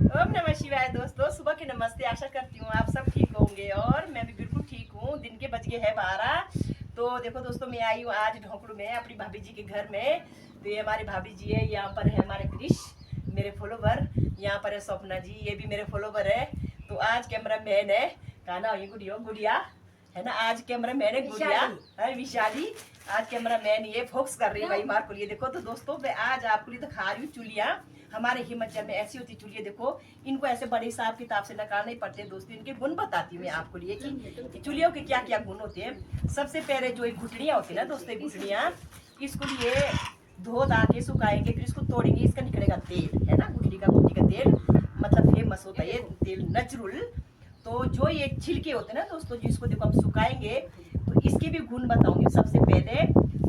ओम नमः शिवाय। दोस्तों सुबह के नमस्ते। आशा करती हूँ आप सब ठीक होंगे और मैं भी बिल्कुल ठीक हूँ। दिन के बज गए हैं 12। तो देखो दोस्तों, मैं आई हूँ आज ढोकड़ू में अपनी भाभी जी के घर में। तो ये हमारी भाभी जी है, यहाँ पर है हमारे क्रिश मेरे फॉलोवर, यहाँ पर है स्वप्ना जी, ये भी मेरे फॉलोवर है। तो आज कैमरा मैन है, कहा ना ये गुड़िया है ना। आज कैमरा मैन है गुड़िया है विशाली। आज कैमरा मैन ये फोकस कर रही है भाई मार को लिए। देखो तो दोस्तों, मैं आज आपको लिए दिखा रही हूँ चुलिया। हमारे हिमाचल में ऐसी होती चुलिया। देखो इनको ऐसे बड़े हिसाब किताब से निकालने पड़ते हैं दोस्तों। इनके गुण बताती हूँ मैं आपको लिए कि चुलियों के क्या क्या गुण होते हैं। सबसे पहले जो घुटनियाँ होती है ना दोस्तों, घुटनियाँ इसको लिए धो धा के सुखाएंगे, फिर इसको तोड़ेंगे, इसका निकलेगा तेल है ना। गुठली का तेल मतलब फेमस होता है ये तेल, नेचुरल। तो जो ये छिलके होते हैं ना दोस्तों, जिसको देखो हम सुखाएंगे तो इसके भी गुण बताऊंगी। सबसे पहले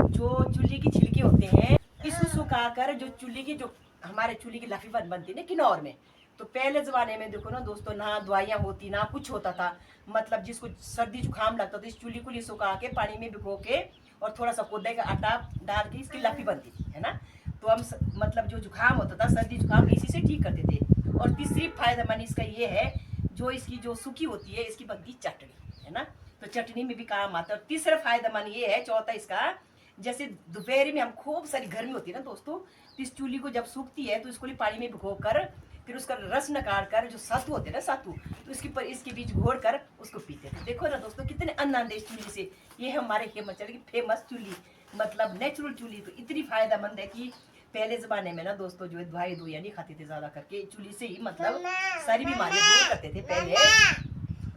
जो चूल्हे की छिलके होते हैं, इसको सुखाकर जो चूल्हे की जो हमारे चूल्हे की लफी बनती है ना किन्नौर में। तो पहले जमाने में देखो ना दोस्तों, ना दवाइयाँ होती ना कुछ होता था। मतलब जिसको सर्दी जुकाम लगता था, इस चूल्हे को सुखा के पानी में भिगो के और थोड़ा सा कोदे का आटा डाल के इसकी लफी बनती थी है ना। तो हम मतलब जो जुकाम होता था, सर्दी जुकाम, इसी से ठीक करते थे। और तीसरी फायदेमंद इसका ये है, जो इसकी जो सूखी होती है इसकी बनती चटनी है ना। तो चटनी में भी काम आता है। और तीसरा फायदेमंद ये है, चौथा इसका, जैसे दोपहर में हम खूब सारी गर्मी होती है ना दोस्तों, तो इस चूल्ही को जब सूखती है तो इसको पानी में भिगो कर फिर उसका रस निकाल कर जो सत्तू होते हैं ना सत्तू, तो इसके बीच घोड़ कर उसको पीते थे। देखो ना दोस्तों, कितने अन्नदेश चूल्ही से। ये है हमारे हिमाचल की फेमस चूल्ही, मतलब नेचुरल चूल्ही। तो इतनी फायदेमंद है कि पहले जमाने में ना दोस्तों, जो दवाई नहीं खाते थे ज्यादा करके, चूल्ही से ही मतलब सारी बीमारियां दूर करते थे पहले।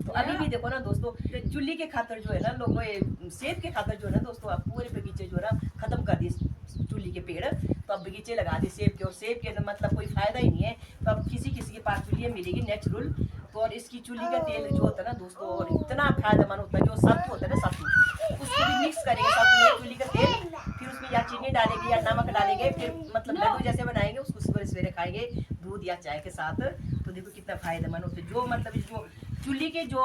तो अभी भी देखो ना दोस्तों, चुल्ली के खातर जो है ना लोगों, सेब के खातर जो है ना दोस्तों, आप पूरे बगीचे जो है ना खत्म कर दिए चुल्ली के पेड़। तो अब बगीचे लगा दिए सेब के, और सेब के मतलब कोई फायदा ही नहीं है। तो अब किसी किसी के पास चुल्ली मिलेगी नेचुरल। तो और इसकी चुल्ली का तेल जो होता है ना दोस्तों, और इतना फायदेमंद होता है। जो सत्तू होता है ना सत्तू, उसको भी मिक्स करेंगे सत्तू में चुल्ली का तेल, फिर उसमें या चीनी डालेंगे या नमक डालेंगे, फिर मतलब लड्डू जैसे बनाएंगे, उसको सवेरे सवेरे खाएंगे दूध या चाय के साथ। तो देखो कितना फायदेमंद होता है। जो मतलब जो चुल्ली के जो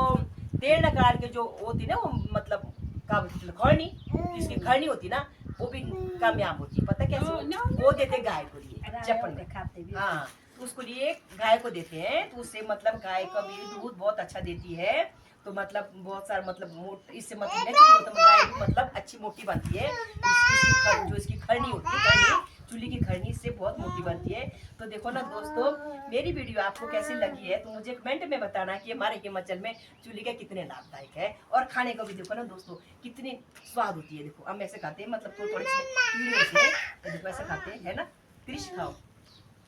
तेल निकाल के जो होती ना, वो मतलब खड़नी, जिसकी खड़नी होती ना, वो भी कामयाब होती है। पता कैसे? वो देते गाय को लिए चपन में खाते भी। हाँ, तो उसको लिए गाय को देते हैं, तो उससे मतलब गाय का भी दूध बहुत अच्छा देती है। तो मतलब बहुत सारा मतलब इससे मतलब नेचुरल होता है, गाय भी मतलब अच्छी मोटी बनती है। जो इसकी खड़नी होती है, खड़नी चूल्हे की खड़नी से बहुत मोटी बनती है। तो देखो ना दोस्तों, मेरी वीडियो आपको कैसी लगी है तो मुझे कमेंट में बताना कि हमारे हिमाचल में चूल्हे का कितने लाभदायक है। और खाने को भी देखो ना दोस्तों, कितनी स्वाद होती है। देखो हम ऐसे खाते हैं, मतलब थोड़े कीड़े होते हैं, देखो ऐसे खाते हैं है ना। क्रिश खाओ,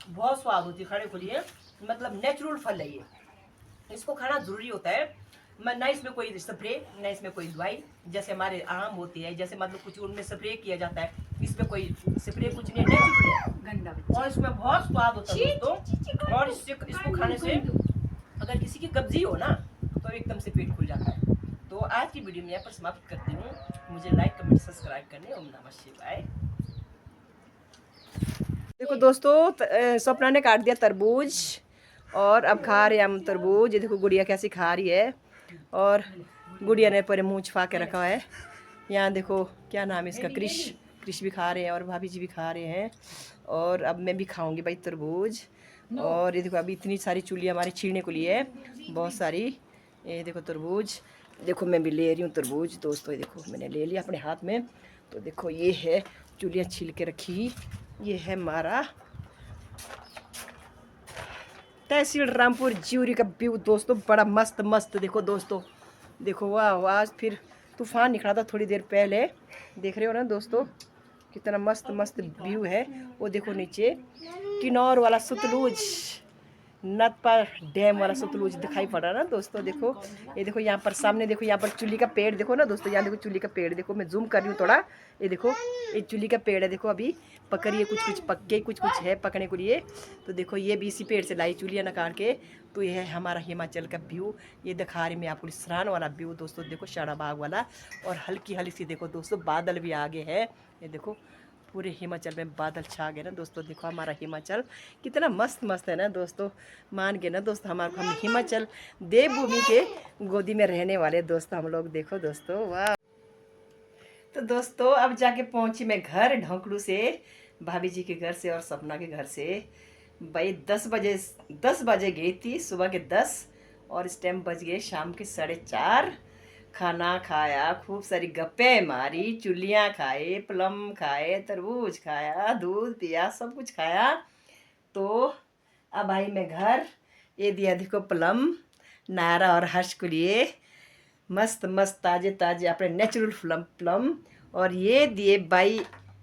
बहुत स्वाद होती है खाने को लिए। मतलब नेचुरल फल है ये, इसको खाना जरूरी होता है। ना इसमें कोई स्प्रे, ना इसमें कोई दवाई, जैसे हमारे आम होते हैं, जैसे मतलब कुछ उनमें स्प्रे किया जाता है, इसमें कोई स्प्रे कुछ नहीं, नेचुरल है। और इसमें बहुत स्वाद होता है दोस्तों। और इसको खाने से अगर किसी की कब्जी हो ना, तो एकदम से पेट खुल जाता है। तो आज की वीडियो में यहाँ पर समाप्त करती हूँ। मुझे लाइक कमेंट सब्सक्राइब करने। ओम नमः शिवाय। देखो दोस्तों, स्वप्ना ने काट दिया तरबूज और अब खा रहे हैं हम तरबूज। ये देखो गुड़िया कैसी खा रही है, और गुड़िया ने पूरे मुंह छुपा के रखा है। यहाँ देखो क्या नाम है इसका, क्रिश। क्रिश भी खा रहे हैं और भाभी जी भी खा रहे हैं। और अब मैं भी खाऊंगी भाई तरबूज। और ये देखो अभी इतनी सारी चूलियाँ हमारी छीलने को लिए है, बहुत सारी। ये देखो तरबूज, देखो मैं भी ले रही हूँ तरबूज दोस्तों। ये देखो मैंने ले लिया अपने हाथ में। तो देखो ये है चूलियाँ छील के रखी। ये है हमारा तहसील रामपुर ज्यूरी का व्यू दोस्तों, बड़ा मस्त मस्त। देखो दोस्तों, देखो वाह वाह, फिर तूफान निकला था थोड़ी देर पहले, देख रहे हो ना दोस्तों, कितना मस्त मस्त व्यू है। वो देखो नीचे किन्नौर वाला सतलुज, नतपा डैम वाला सतलुज दिखाई पड़ रहा है ना दोस्तों। देखो ये देखो यहाँ पर सामने, देखो यहाँ पर चुल्ली का पेड़ देखो ना दोस्तों। यहाँ देखो चुल्ली का पेड़, देखो मैं जूम कर रही हूँ थोड़ा। ये देखो ये चुल्ली का पेड़ है, देखो अभी पक रही है, कुछ कुछ पक के कुछ कुछ है पकने को लिए। तो देखो ये भी इसी पेड़ से लाई चुलियाँ निकाल के। तो ये है हमारा हिमाचल का व्यू। ये दिखा रही मैं आपको सरान वाला व्यू दोस्तों। देखो शाहबाग वाला, और हल्की हल्की सी देखो दोस्तों बादल भी आगे है। ये देखो पूरे हिमाचल में बादल छा गए ना दोस्तों। देखो हमारा हिमाचल कितना मस्त मस्त है ना दोस्तों। मान के ना दोस्तों, हमारा हम हिमाचल देवभूमि के गोदी में रहने वाले दोस्तों हम लोग। देखो दोस्तों वाह। तो दोस्तों अब जाके पहुंची मैं घर ढोकड़ू से, भाभी जी के घर से और सपना के घर से। भाई 10 बजे गई थी, सुबह के 10, और इस टाइम बज गए शाम के 4:30। खाना खाया, खूब सारी गप्पे मारी, चुलियाँ खाए, प्लम खाए, तरबूज खाया, दूध पिया, सब कुछ खाया। तो अब आई मैं घर, ये दिया देखो प्लम, नायरा और हर्ष के लिए मस्त मस्त ताजे ताजे अपने नेचुरल प्लम प्लम। और ये दिए भाई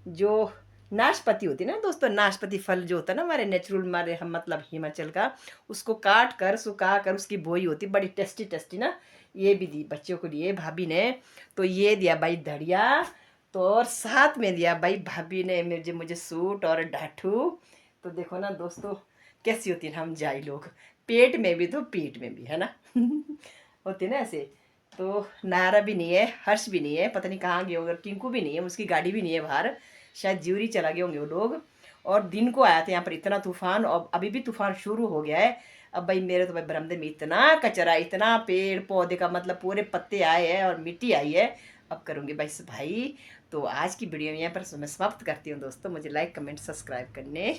जो नाशपाती होती है ना दोस्तों, नाशपाती फल जो होता है ना हमारे नेचुरल, हमारे हम मतलब हिमाचल का, उसको काट कर सुखा कर उसकी बोई होती, बड़ी टेस्टी टेस्टी ना। ये भी दी बच्चों को लिए भाभी ने। तो ये दिया भाई धड़िया। तो और साथ में दिया भाई भाभी ने मुझे मुझे सूट और डाठू। तो देखो ना दोस्तों, कैसी होती है हम जाई लोग, पेट में भी तो पीठ में भी, है ना। होती ना ऐसे। तो नायरा भी नहीं है, हर्ष भी नहीं है, पता नहीं कहाँ गए होंगे, टिंकू भी नहीं है, उसकी गाड़ी भी नहीं है बाहर, शायद ज्यूरी चला गए होंगे वो लोग। और दिन को आया था यहाँ पर इतना तूफान, और अभी भी तूफान शुरू हो गया है। अब भाई मेरे तो भाई बरामदे में इतना कचरा, इतना पेड़ पौधे का मतलब पूरे पत्ते आए हैं और मिट्टी आई है। अब करूँगी भाई। तो आज की वीडियो यहाँ पर मैं समाप्त करती हूँ दोस्तों, मुझे लाइक कमेंट सब्सक्राइब करने